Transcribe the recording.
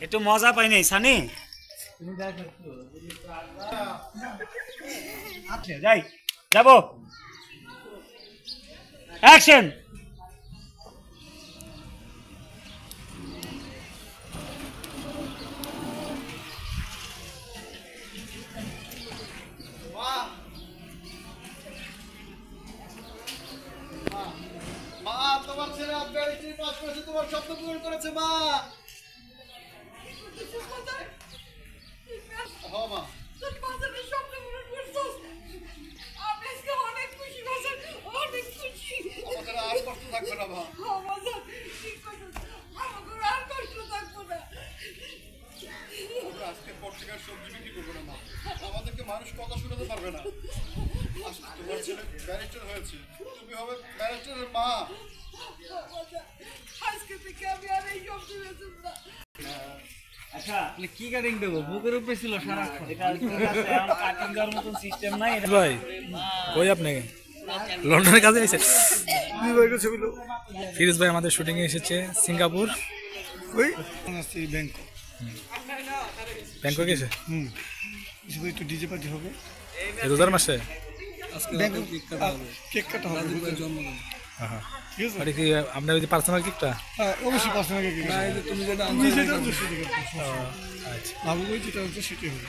একটু মজা পাই নাই সানি যাই যাবো অ্যাকশন মা তোমার ছেলে ব্যারিস্টারি পাস করেছে তোমার স্বপ্ন পূরণ করেছে মা হ্যাঁ মা তোর বাজারে স্বপ্ন পূরণ করছস আমি আজকে অনেক খুশি বাজার অনেক খুশি আমাদের আর কষ্ট থাকবে না মা বাজার ঠিক কথা আমাকে আর কষ্ট থাকবো না আমরা আজকে পত্রিকার সবজি বিক্রি করবো না মা আমাদেরকে মানুষ কথা শোনাতে পারবে না আজকে তোমার ছেলে ব্যারিস্টার হয়েছে তুমি হবে ব্যারিস্টারের মা আজকে থেকে আমি আর এই সবজি বেচব না আচ্ছা কি কাটিং দেবো বুকের উপরে ছিল সারাক্ষণ এটা কাটিং দেওয়ার মতন সিস্টেম নাই ভাই কই আপনি লন্ডনের কাজে এসেছে ফিরোজ ভাই আমাদের শুটিং এ এসেছে সিঙ্গাপুর ওই ব্যাংক ব্যাংকক এসে একটু ডিজে পার্টি হবে এই রোজার মাসে কেক কাটা হবে জন্মদিন হ্যাঁ ঠিক আছে এটা কি আপনার ওই যে পার্সোনাল কেকটা হ্যাঁ অবশ্যই পার্সোনাল কেক তুমি যেটা তুমি যেটা আনছো সেটা আচ্ছা ভাবো যেটা হচ্ছে সেটাই হবে